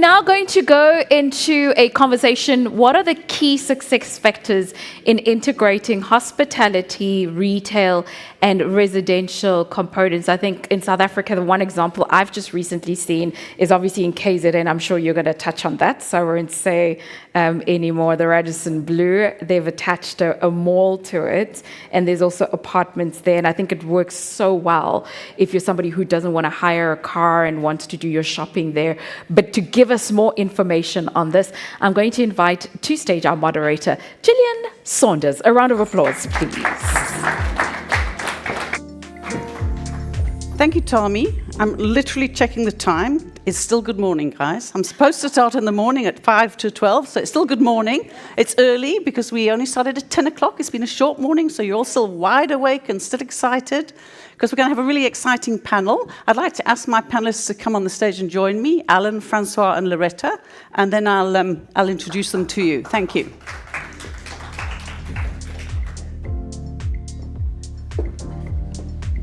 we're now going to go into a conversation. What are the key success factors in integrating hospitality, retail, and residential components? I think in South Africa, the one example I've just recently seen is obviously in KZN. I'm sure you're going to touch on that, so I won't say anymore. The Radisson Blue, they've attached a mall to it, and there's also apartments there, and I think it works so well if you're somebody who doesn't want to hire a car and wants to do your shopping there. But to give us more information on this, I'm going to invite to stage our moderator, Gillian Saunders. A round of applause, please. Thank you, Tommy. I'm literally checking the time. It's still good morning, guys. I'm supposed to start in the morning at 5 to 12, so it's still good morning. It's early because we only started at 10 o'clock. It's been a short morning, so you're all still wide awake and still excited because we're going to have a really exciting panel. I'd like to ask my panelists to come on the stage and join me, Allan, Francois, and Loretta, and then I'll introduce them to you. Thank you.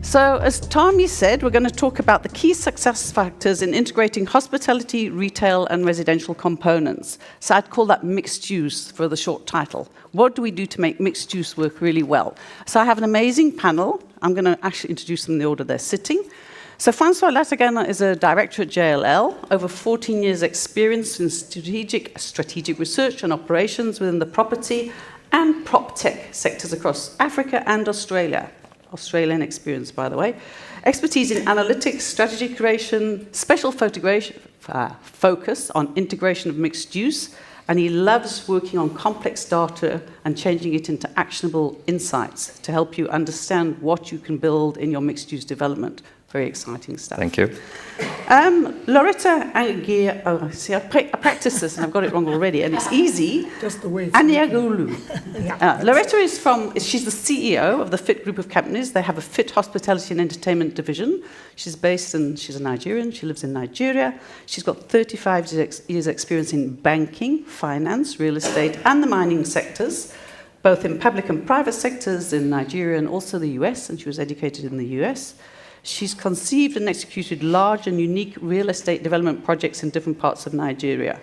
So, as Tommy said, we're going to talk about the key success factors in integrating hospitality, retail, and residential components. So I'd call that mixed use for the short title. What do we do to make mixed use work really well? So I have an amazing panel. I'm going to actually introduce them in the order they're sitting. So Francois Lategan is a director at JLL, over 14 years experience in strategic research and operations within the property and prop tech sectors across Africa and Australia. Australian experience, by the way. Expertise in analytics, strategy creation, special focus on integration of mixed use, and he loves working on complex data and changing it into actionable insights to help you understand what you can build in your mixed use development. Very exciting stuff. Thank you. Loretta I practiced this and I've got it wrong already, and it's easzy. Just the way. Aniagolu. Loretta she's the CEO of the FIT group of companies. They have a FIT hospitality and entertainment division. She's a Nigerian. She lives in Nigeria. She's got 35 years experience in banking, finance, real estate, and the mining sectors, both in public and private sectors in Nigeria and also the US, and she was educated in the US. She's conceived and executed large and unique real estate development projects in different parts of Nigeria.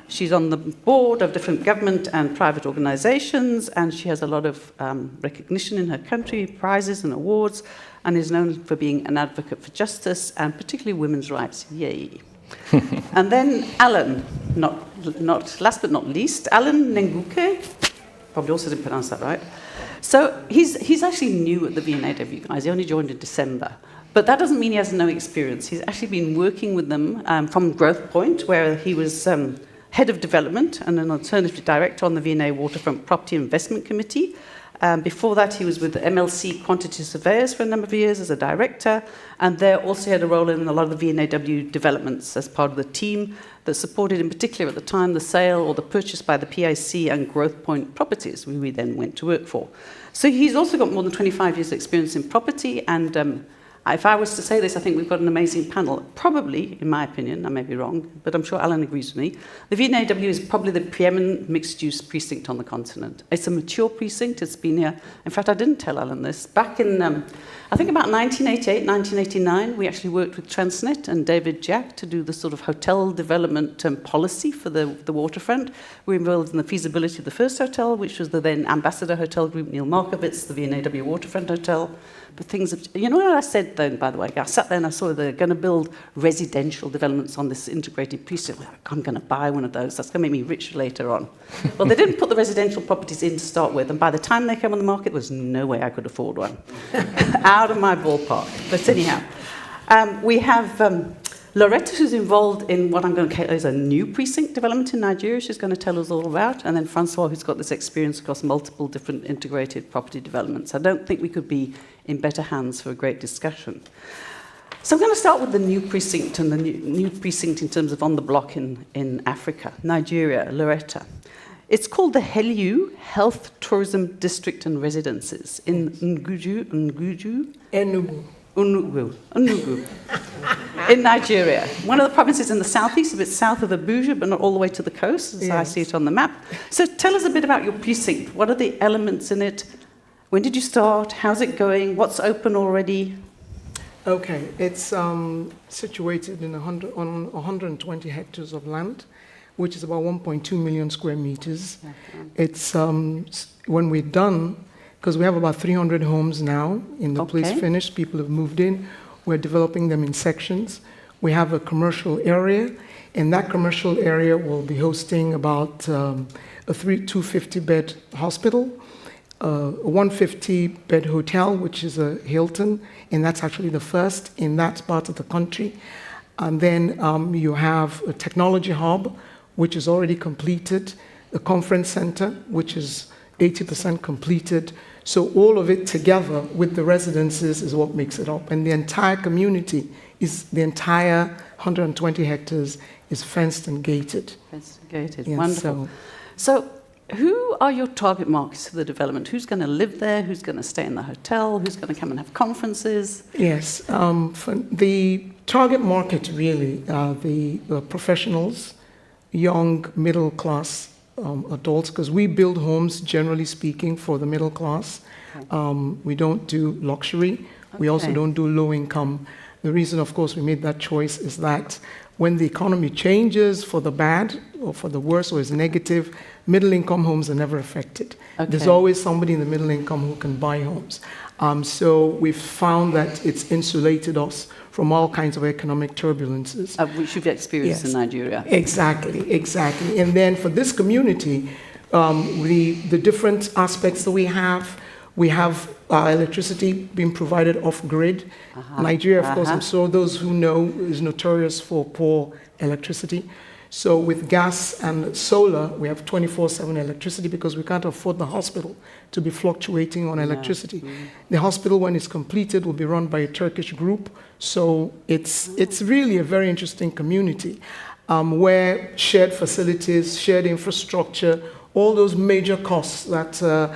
She's on the board of different government and private organizations, and she has a lot of recognition in her country, prizes and awards, and is known for being an advocate for justice and particularly women's rights. Yay. And then Allan, not last but not least, Allan Nenguke, probably also didn't pronounce that right. So he's actually new at the V&AW, guys. He only joined in December. But that doesn't mean he has no experience. He's actually been working with them from Growth Point, where he was head of development and an alternative director on the V&A Waterfront Property Investment Committee. Before that, he was with the MLC Quantity Surveyors for a number of years as a director, and there also had a role in a lot of the V&AW developments as part of the team that supported, in particular at the time, the sale or the purchase by the PIC and Growth Point properties, we then went to work for. So he's also got more than 25 years' experience in property, and if I was to say this, I think we've got an amazing panel. Probably, in my opinion, I may be wrong, but I'm sure Allan agrees with me, the V&AW is probably the preeminent mixed-use precinct on the continent. It's a mature precinct. It's been here. In fact, I didn't tell Allan this. Back in, I think about 1988, 1989, we actually worked with Transnet and David Jack to do the sort of hotel development policy for the waterfront. We were involved in the feasibility of the first hotel, which was the then Ambassador Hotel Group, Neil Markovitz, the V&AW Waterfront Hotel. But things have, you know what I said then, by the way? I sat there and I saw they're going to build residential developments on this integrated precinct. I'm going to buy one of those. That's going to make me rich later on. Well, they didn't put the residential properties in to start with, and by the time they came on the market, there was no way I could afford one. Out of my ballpark. But anyhow, we have Loretta, who's involved in what I'm going to call is a new precinct development in Nigeria. She's going to tell us all about. And then Francois, who's got this experience across multiple different integrated property developments. I don't think we could be in better hands for a great discussion. So I'm going to start with the new precinct and the new precinct in terms of on the block in Africa, Nigeria, Loretta. It's called the Heliu Health Tourism District and Residences in Enugu, in Nigeria. One of the provinces in the southeast, a bit south of Abuja, but not all the way to the coast, as I see it on the map. So tell us a bit about your precinct. What are the elements in it? When did you start? How's it going? What's open already? Okay, it's situated in on 120 hectares of land, which is about 1.2 million square meters. Okay. It's when we're done, because we have about 300 homes now in the place finished. People have moved in. We're developing them in sections. We have a commercial area, and that commercial area will be hosting about a 250-bed hospital, a 150-bed hotel, which is a Hilton, and that's actually the first in that part of the country. And then you have a technology hub, which is already completed, a conference center, which is 80% completed. So all of it together with the residences is what makes it up. And the entire community is, the entire 120 hectares is fenced and gated. Fenced and gated, Yes, wonderful. So who are your target markets for the development? Who's going to live there? Who's going to stay in the hotel? Who's going to come and have conferences? Yes, for the target market really are the professionals, young middle class adults, because we build homes, generally speaking, for the middle class. We don't do luxury. We also don't do low income. The reason, of course, we made that choice is that when the economy changes for the bad or for the worse or is negative, middle income homes are never affected. There's always somebody in the middle income who can buy homes. So we've found that it's insulated us from all kinds of economic turbulences. Which you've experienced in Nigeria. Exactly, exactly. And then for this community, the different aspects that we have electricity being provided off-grid. Nigeria, of course, I'm sure those who know, is notorious for poor electricity. So with gas and solar, we have 24/7 electricity because we can't afford the hospital to be fluctuating on electricity. The hospital, when it's completed, will be run by a Turkish group. So it's really a very interesting community where shared facilities, shared infrastructure, all those major costs that are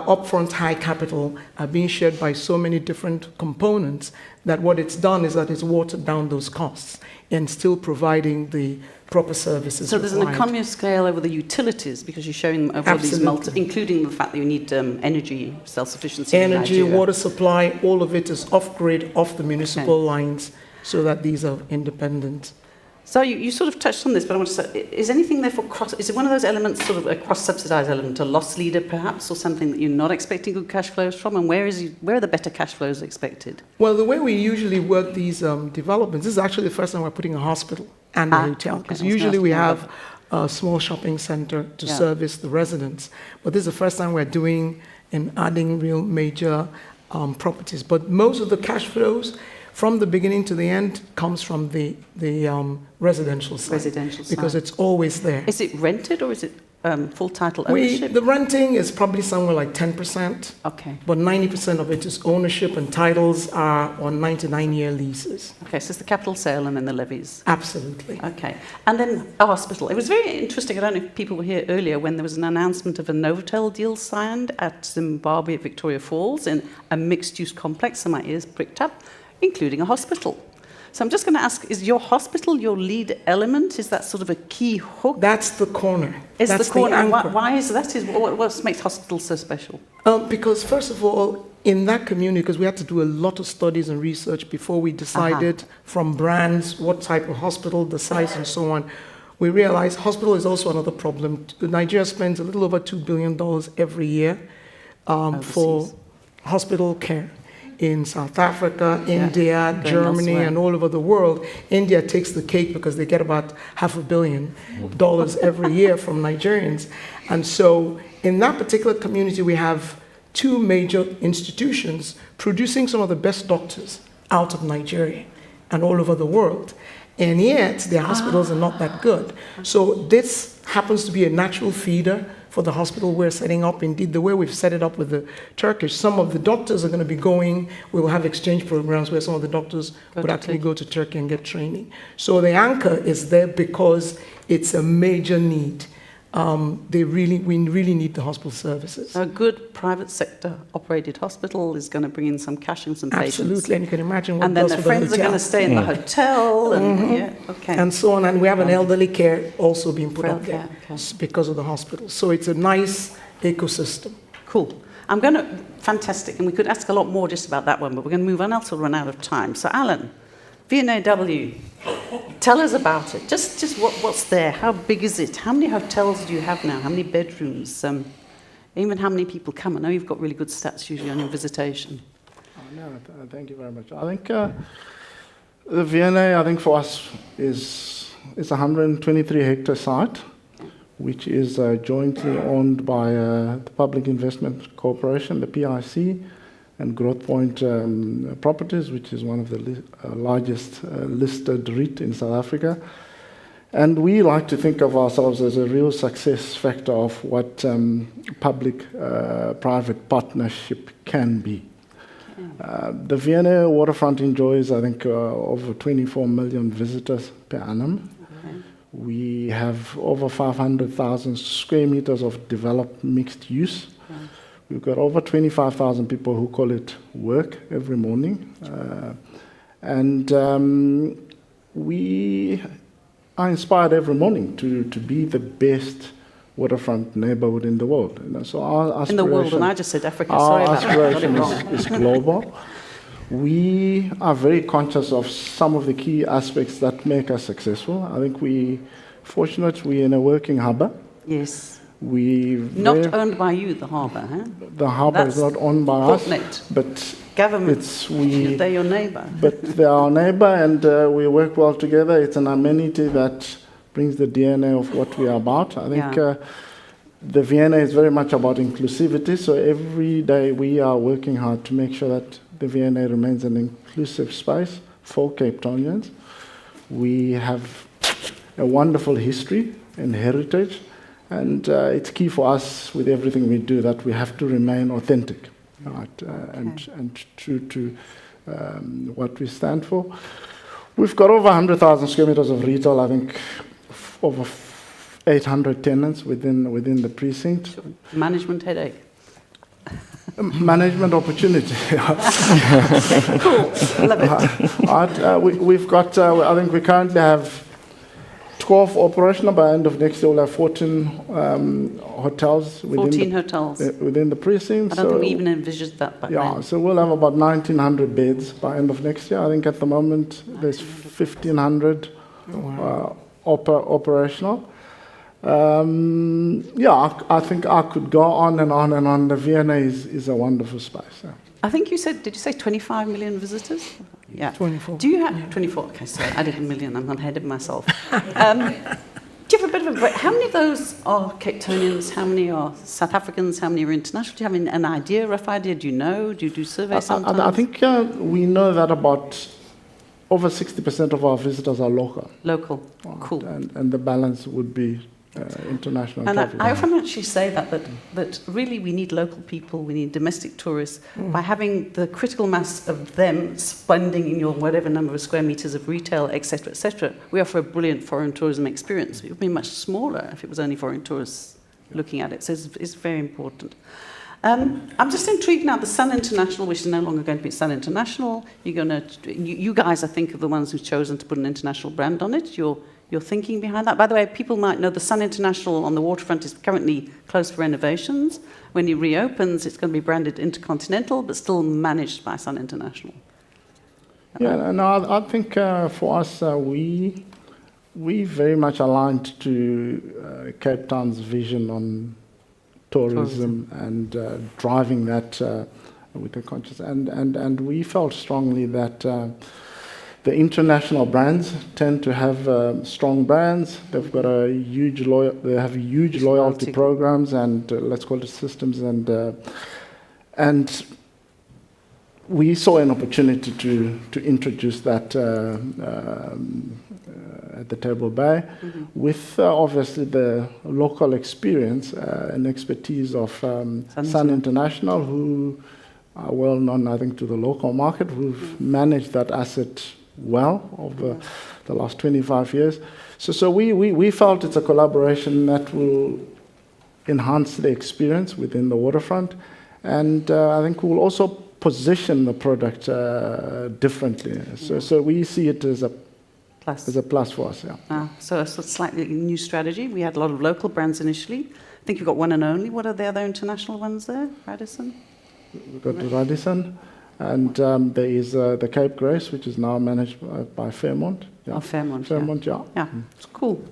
upfront high capital are being shared by so many different components that what it's done is that it's watered down those costs and still providing the proper services. So there's an economy of scale over the utilities because you're showing over these including the fact that you need energy self-sufficiency. Energy, water supply, all of it is off-grid, off the municipal lines, so that these are independent. So you sort of touched on this, but I want to say, is anything therefore is it one of those elements, sort of a cross-subsidised element, a loss leader perhaps, or something that you're not expecting good cash flows from, and where are the better cash flows expected? Well, the way we usually work these developments, this is actually the first time we're putting a hospital and a hotel, because usually we have a small shopping centre to service the residents, but this is the first time we're doing and adding real major properties. But most of the cash flows from the beginning to the end comes from the residential side, because it's always there. Is it rented or is it full title ownership? The renting is probably somewhere like 10%. Okay. But 90% of it is ownership, and titles are on 99-year leases. Okay, so it's the capital sale and then the levies. Absolutely. Okay. And then a hospital. It was very interesting. I don't know if people were here earlier when there was an announcement of a Novotel deal signed at Zimbabwe at Victoria Falls in a mixed-use complex, so my ears pricked up, including a hospital. So I'm just going to ask, is your hospital your lead element? Is that sort of a key hook? That's the corner. Is that's the corner. The anchor. Why is that? What makes hospitals so special? Because first of all, in that community, because we had to do a lot of studies and research before we decided from brands, what type of hospital, the size and so on, we realized hospital is also another problem. Nigeria spends a little over $2 billion every year for hospital care. In South Africa, India, Germany, and all over the world. India takes the cake because they get about $500 million every year from Nigerians. And so in that particular community, we have two major institutions producing some of the best doctors out of Nigeria and all over the world. And yet, their hospitals are not that good. So this happens to be a natural feeder for the hospital we're setting up. Indeed, the way we've set it up with the Turkish, some of the doctors are going to be going, we will have exchange programs where some of the doctors would actually go to Turkey and get training. So the anchor is there because it's a major need. We really need the hospital services. A good private sector operated hospital is going to bring in some cash and some patients. Absolutely, and you can imagine what and then their friends are going to stay in the hotel, and and so on. And we have an elderly care also being put up there because of the hospital. So it's a nice ecosystem. Cool. Fantastic, and we could ask a lot more just about that one, but we're going to move on, else we'll run out of time. So, Allan, V&AW, tell us about it. Just what's there? How big is it? How many hotels do you have now? How many bedrooms? Even how many people come? I know you've got really good stats usually on your visitation. Thank you very much. I think the V&A, I think for us, is a 123-hectare site, which is jointly owned by the Public Investment Corporation, the PIC, and Growth Point Properties, which is one of the largest listed REIT in South Africa. And we like to think of ourselves as a real success factor of what public-private partnership can be. The V&A Waterfront enjoys, I think, over 24 million visitors per annum. We have over 500,000 square meters of developed mixed use. We've got over 25,000 people who call it work every morning. We are inspired every morning to be the best waterfront neighborhood in the world. So our aspiration, in the world, and I just said Africa. Sorry about that. Our aspiration is global. We are very conscious of some of the key aspects that make us successful. I think we're in a working harbour. Yes. Not owned by you, the harbour, huh? The harbour is not owned by us, but government. They're your neighbour. But they're our neighbour, and we work well together. It's an amenity that brings the DNA of what we are about. I think the V&A is very much about inclusivity. So every day we are working hard to make sure that the V&A remains an inclusive space for Cape Townians. We have a wonderful history and heritage, and it's key for us with everything we do that we have to remain authentic, right, and true to what we stand for. We've got over 100,000 square meters of retail, I think over 800 tenants within the precinct. Management headache. Management opportunity. Cool, love it. We've got, I think we currently have 12 operational. By the end of next year, we'll have 14 hotels. 14 hotels. Within the precinct. I don't think we even envisaged that back then. So we'll have about 1,900 beds by end of next year. I think at the moment there's 1,500 operational. I think I could go on and on and on. The V&A is a wonderful space. Yeah. I think did you say 25 million visitors? Yeah. 24. Do you have 24? Okay, sorry, I did a million. I'm ahead of myself. Do you have a bit of a break? How many of those are Cape Townians? How many are South Africans? How many are international? Do you have an idea, rough idea? Do you know? Do you do surveys sometimes? I think we know that about over 60% of our visitors are local. Local, cool. And the balance would be international and travel. I often actually say that really we need local people, we need domestic tourists. By having the critical mass of them spending in your whatever number of square meters of retail, etc., we offer a brilliant foreign tourism experience. It would be much smaller if it was only foreign tourists looking at it. So it's very important. I'm just intrigued now. The Sun International, which is no longer going to be Sun International, you guys, I think, are the ones who've chosen to put an international brand on it. Your thinking behind that. By the way, people might know the Sun International on the waterfront is currently closed for renovations. When it reopens, it's going to be branded Intercontinental, but still managed by Sun International. I think for us, we very much aligned to Cape Town's vision on tourism. And driving that with a conscious. And we felt strongly that the international brands tend to have strong brands. They've got huge loyalty programs and let's call it systems. And we saw an opportunity to introduce that at the Table Bay with obviously the local experience and expertise of Sun International, who are well known, I think, to the local market, who've managed that asset well over the last 25 years. So we felt it's a collaboration that will enhance the experience within the waterfront, and I think we'll also position the product differently. So we see it as a plus for us. Yeah. So a slightly new strategy. We had a lot of local brands initially, I think you've got one and only. What are the other international ones there? Radisson? We've got Radisson, and there is the Cape Grace, which is now managed by Fairmont. Yeah. Oh, Fairmont. Fairmont, yeah. Yeah, it's cool.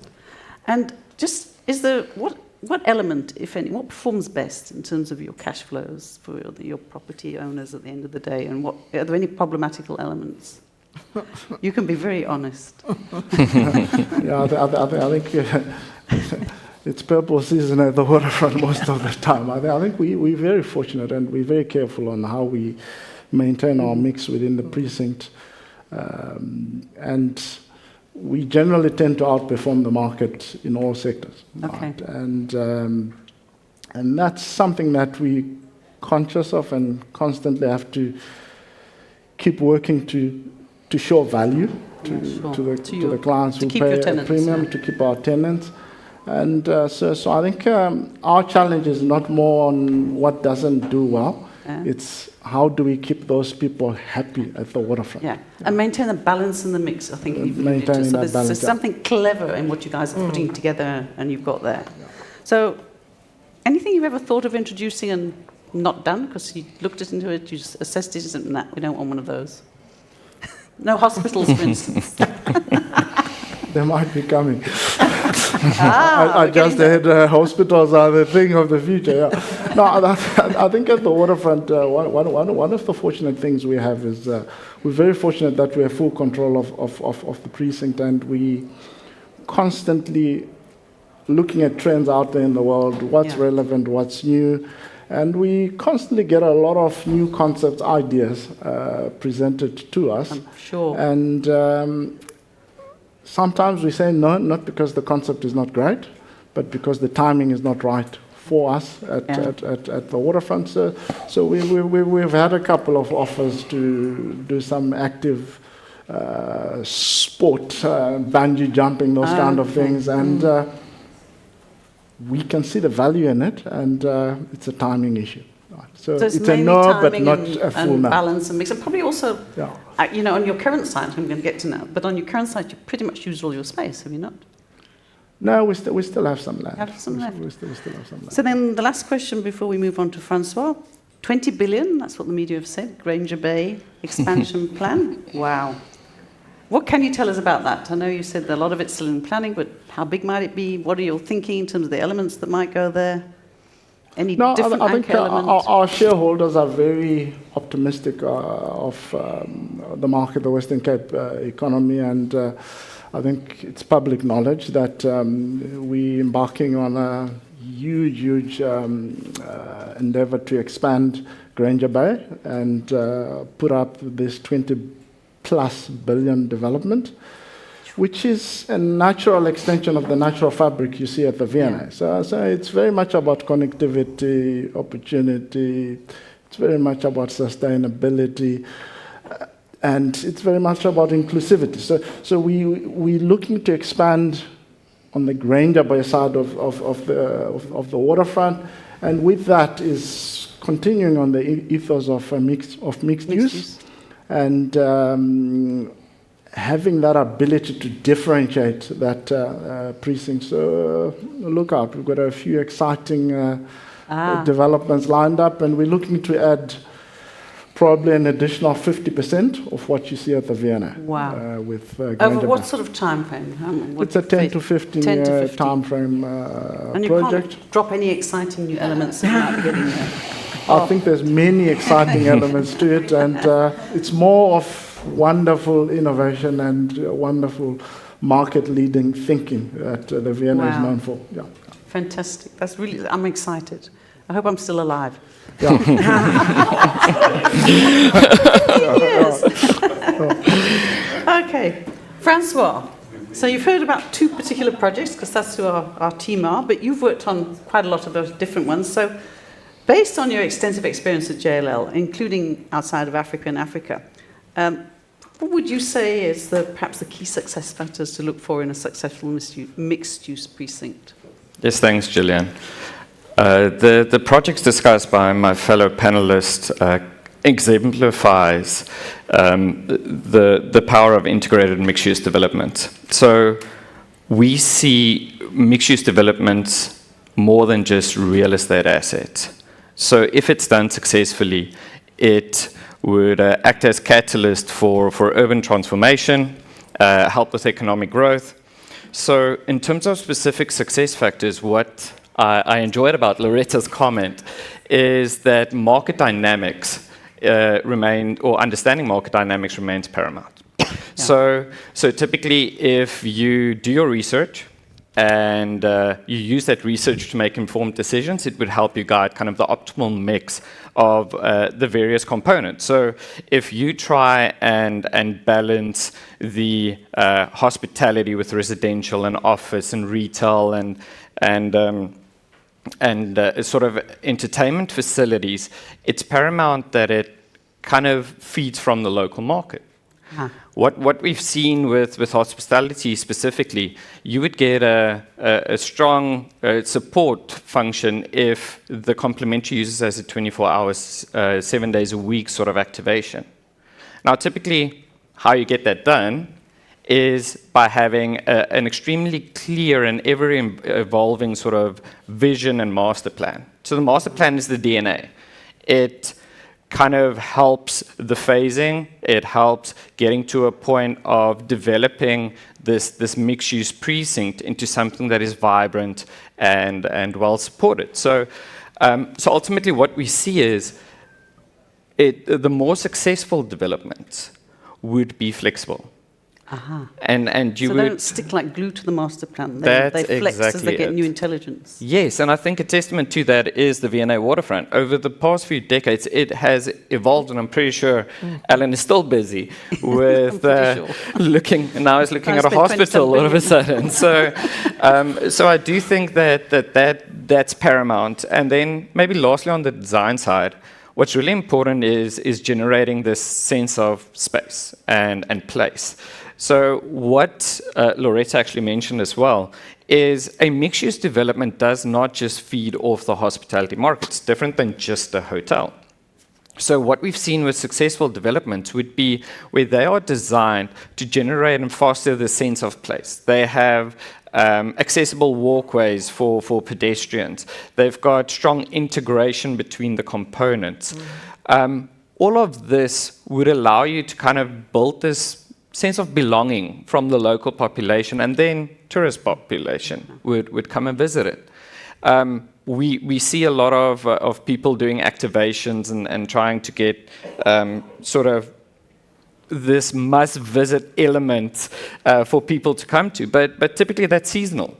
And just, is there, what element, if any, what performs best in terms of your cash flows for your property owners at the end of the day? And are there any problematical elements? You can be very honest. Yeah, I think it's purple season at the waterfront most of the time. I think we're very fortunate, and we're very careful on how we maintain our mix within the precinct. And we generally tend to outperform the market in all sectors. Okay. Right? And that's something that we're conscious of and constantly have to keep working to show value to the clients who pay a premium, to keep our tenants. And so I think our challenge is not more on what doesn't do well. It's how do we keep those people happy at the waterfront. Yeah, and maintain a balance in the mix, I think. Maintaining that balance. There's something clever in what you guys are putting together and you've got there. Yeah. So, anything you've ever thought of introducing and not done? Because you looked into it, you assessed it, and nah, we don't want one of those. No hospitals, for instance. They might be coming. I just heard hospitals are the thing of the future. Yeah. No, I think at the waterfront, one of the fortunate things we have is we're very fortunate that we have full control of the precinct, and we constantly looking at trends out there in the world, what's relevant, what's new, and we constantly get a lot of new concepts, ideas presented to us. I'm sure. And sometimes we say no, not because the concept is not great, but because the timing is not right for us at the waterfront. So we've had a couple of offers to do some active sport, bungee jumping, those kind of things, and we can see the value in it, and it's a timing issue. So it's a no, but not a full no. Balance and mix, and probably also, on your current site, I'm going to get to now, but on your current site, you pretty much used all your space, have you not? No, we still have some land. Have some left. We still have some land. So then the last question before we move on to Francois, 20 billion, that's what the media have said, Granger Bay expansion plan. Wow. What can you tell us about that? I know you said that a lot of it's still in planning, but how big might it be? What are you thinking in terms of the elements that might go there? Any different I think our shareholders are very optimistic of the market, the Western Cape economy, and I think it's public knowledge that we're embarking on a huge endeavor to expand Granger Bay and put up this 20+ billion development, which is a natural extension of the natural fabric you see at the V&A. So it's very much about connectivity, opportunity, it's very much about sustainability, and it's very much about inclusivity. So we're looking to expand on the Granger Bay side of the waterfront, and with that is continuing on the ethos of mixed use. And having that ability to differentiate that precinct. So look out, we've got a few exciting developments lined up, and we're looking to add probably an additional 50% of what you see at the V&A. Wow. With over what sort of time frame? It's a 10 to 15 year time frame and you project. Can't drop any exciting new elements that might be getting there. I think there's many exciting elements to it, and it's more of wonderful innovation and wonderful market-leading thinking that the V&A is known for. Yeah. Fantastic. That's really, I'm excited. I hope I'm still alive. Yeah. Okay. Francois, so you've heard about two particular projects, because that's who our team are, but you've worked on quite a lot of those different ones. So based on your extensive experience at JLL, including outside of Africa and Africa, what would you say is perhaps the key success factors to look for in a successful mixed-use precinct? Yes, thanks, Gillian. The projects discussed by my fellow panelists exemplifies the power of integrated mixed-use development. So we see mixed-use developments more than just real estate assets. So if it's done successfully, it would act as catalyst for urban transformation, help with economic growth. So in terms of specific success factors, what I enjoyed about Loretta's comment is that market dynamics understanding market dynamics remains paramount. Yeah. So typically, if you do your research and you use that research to make informed decisions, it would help you guide kind of the optimal mix of the various components. So if you try and balance the hospitality with residential and office and retail and sort of entertainment facilities, it's paramount that it kind of feeds from the local market. Huh. What we've seen with hospitality specifically, you would get a strong support function if the complementary uses as a 24 hours, 7 days a week sort of activation. Now, typically, how you get that done is by having an extremely clear and ever-evolving sort of vision and master plan. So the master plan is the DNA. It kind of helps the phasing. It helps getting to a point of developing this mixed-use precinct into something that is vibrant and well supported. So ultimately, what we see is the more successful developments would be flexible. Uh-huh. And you so would they don't stick like glue to the master plan. They flex exactly as they get it. new intelligence. Yes, and I think a testament to that is the V&A Waterfront. Over the past few decades, it has evolved, and I'm pretty sure Allan is still busy with looking at a hospital all of a sudden. So I do think that's paramount. And then maybe lastly on the design side, what's really important is generating this sense of space and place. So what Loretta actually mentioned as well is a mixed-use development does not just feed off the hospitality market. It's different than just a hotel. So what we've seen with successful developments would be where they are designed to generate and foster the sense of place. They have accessible walkways for pedestrians. They've got strong integration between the components. All of this would allow you to kind of build this sense of belonging from the local population, and then tourist population would come and visit it. We see a lot of people doing activations and trying to get sort of this must-visit element for people to come to, but typically that's seasonal.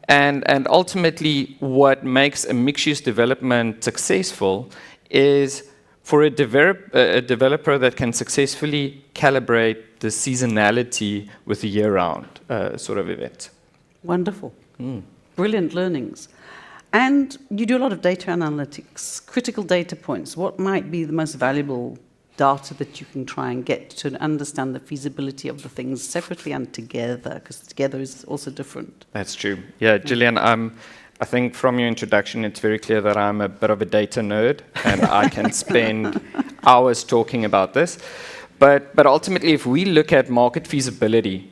And ultimately, what makes a mixed-use development successful is for a developer that can successfully calibrate the seasonality with a year-round sort of event. Wonderful. Brilliant learnings. And you do a lot of data analytics, critical data points. What might be the most valuable data that you can try and get to understand the feasibility of the things separately and together? Because together is also different. That's true. Yeah, Gillian, I think from your introduction, it's very clear that I'm a bit of a data nerd, and I can spend hours talking about this. But ultimately, if we look at market feasibility,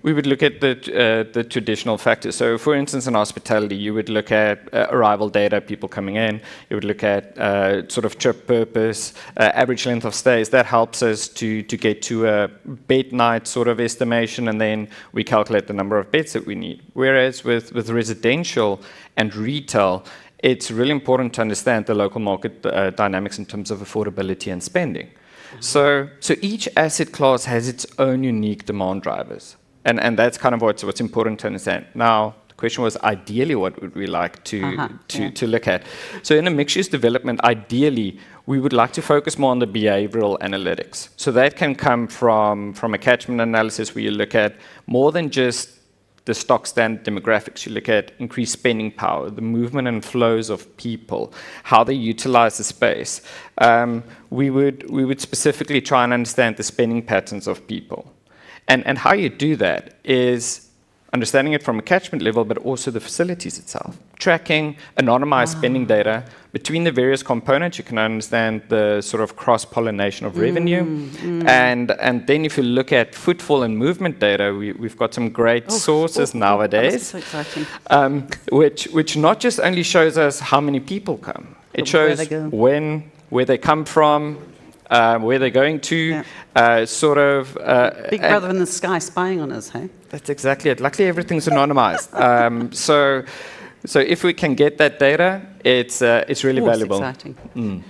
we would look at the traditional factors. So, for instance, in hospitality, you would look at arrival data, people coming in. You would look at sort of trip purpose, average length of stays. That helps us to get to a bed night sort of estimation, and then we calculate the number of beds that we need. Whereas with residential and retail, it's really important to understand the local market dynamics in terms of affordability and spending. So each asset class has its own unique demand drivers, and that's kind of what's important to understand. Now, the question was, ideally, what would we like to look at? So in a mixed-use development, ideally, we would like to focus more on the behavioral analytics. So that can come from a catchment analysis where you look at more than just the stock standard demographics. You look at increased spending power, the movement and flows of people, how they utilize the space. We would specifically try and understand the spending patterns of people. And how you do that is understanding it from a catchment level, but also the facilities itself. Tracking anonymized spending data between the various components, you can understand the sort of cross-pollination of revenue. And then if you look at footfall and movement data, we've got some great sources nowadays, so exciting. which not just only shows us how many people come, it shows where they come from, where they're going to, sort of... Big brother in the sky spying on us, hey? That's exactly it. Luckily, everything's anonymized. So if we can get that data, it's really valuable. It's exciting.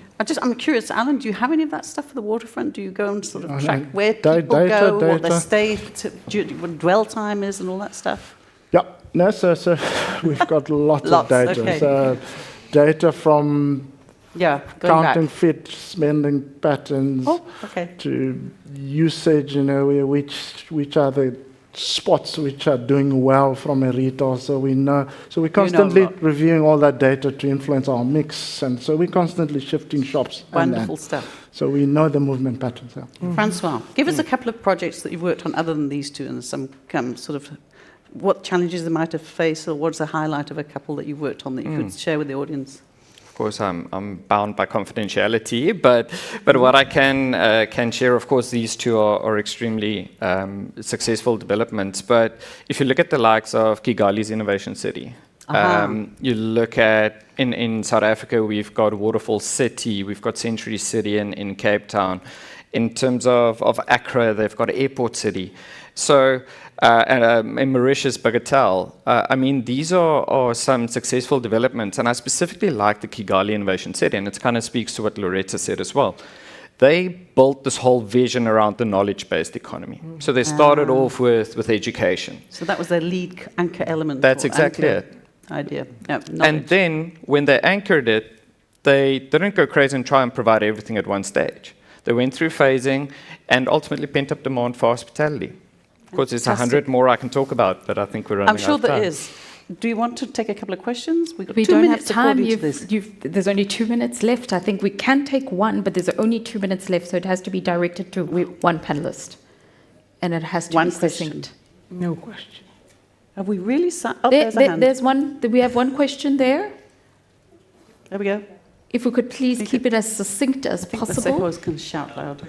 I'm curious, Allan, do you have any of that stuff for the waterfront? Do you go and sort of track where people go, what their stay, what dwell time is and all that stuff? Yeah, no, so we've got lots of data. Okay. So data from counting feet, spending patterns, to usage, which are the spots which are doing well from a retail. So we know. So we're constantly reviewing all that data to influence our mix, and so we're constantly shifting shops. Wonderful stuff. So we know the movement patterns. Yeah. Francois, give us a couple of projects that you've worked on other than these two, and some sort of what challenges they might have faced, or what's the highlight of a couple that you've worked on that you could share with the audience? Of course, I'm bound by confidentiality, but what I can share, of course, these two are extremely successful developments. But if you look at the likes of Kigali's Innovation City, you look at in South Africa, we've got Waterfall City, we've got Century City in Cape Town. In terms of Accra, they've got Airport City. So, in Mauritius, Bagatelle. I mean, these are some successful developments, and I specifically like the Kigali Innovation City, and it kind of speaks to what Loretta said as well. They built this whole vision around the knowledge-based economy. So they started off with education. So that was their lead anchor element. That's exactly it. Idea. And then, when they anchored it, they didn't go crazy and try and provide everything at one stage. They went through phasing and ultimately pent-up demand for hospitality. Of course, there's 100 more I can talk about, but I think we're running out of time. I'm sure there is. Do you want to take a couple of questions? We've got We 2 don't minutes have time. this. There's only 2 minutes left. I think we can take one, but there's only 2 minutes left, so it has to be directed to one panelist. And it has to be succinct. No question. Have we really... there's a hand. There's one. We have one question there. There we go. If we could please keep it as succinct as possible. The Sekos can shout loud.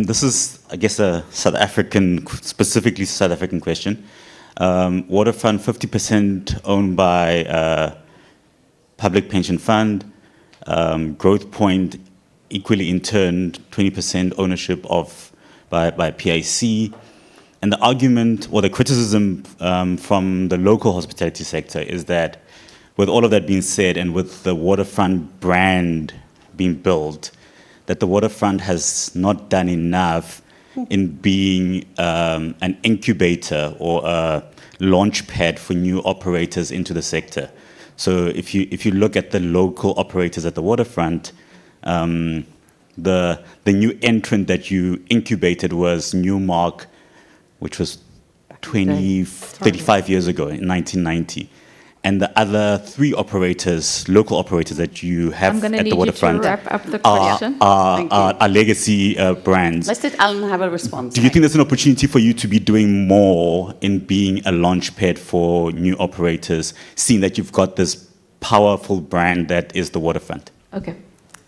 This is, I guess, a specifically South African question. Waterfront, 50% owned by public pension fund. Growth Point, equally in turn, 20% ownership by PIC. And the argument or the criticism from the local hospitality sector is that with all of that being said and with the Waterfront brand being built, that the Waterfront has not done enough in being an incubator or a launch pad for new operators into the sector. So if you look at the local operators at the Waterfront, the new entrant that you incubated was Newmark, which was 35 years ago in 1990. And the other 3 operators, local operators that you have at the Waterfront, are legacy brands. Let's let Allan have a response. Do you think there's an opportunity for you to be doing more in being a launch pad for new operators, seeing that you've got this powerful brand that is the Waterfront? Okay.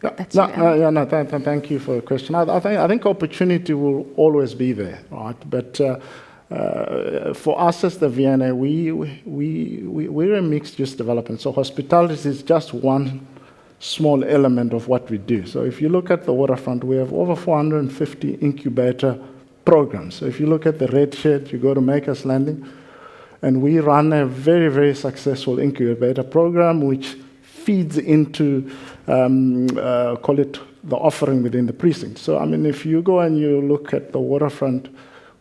Thank you for the question. I think opportunity will always be there, right? But for us as the VNA, we're a mixed-use development. So hospitality is just one small element of what we do. So if you look at the Waterfront, we have over 450 incubator programs. So if you look at the Red Shed, you go to Makers Landing, and we run a very, very successful incubator program which feeds into, call it the offering within the precinct. So, I mean, if you go and you look at the Waterfront,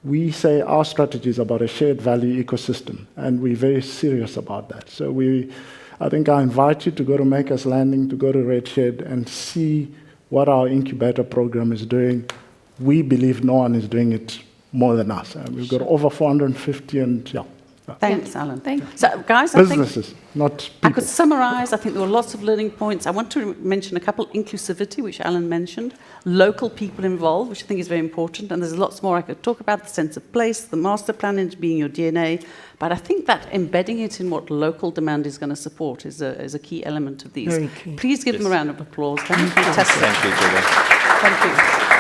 we say our strategy is about a shared value ecosystem, and we're very serious about that. So I think I invite you to go to Makers Landing, to go to Red Shed, and see what our incubator program is doing. We believe no one is doing it more than us. We've got over 450, and Thanks, Allan. Thank you. So, guys, I think Businesses, not I people. could summarize. I think there were lots of learning points. I want to mention a couple. Inclusivity, which Allan mentioned. Local people involved, which I think is very important. And there's lots more I could talk about. The sense of place, the master plan into being your DNA. But I think that embedding it in what local demand is going to support is a key element of these. Very key. Please give them a round of applause. Thank you. Fantastic. Thank you, Julia. Thank you.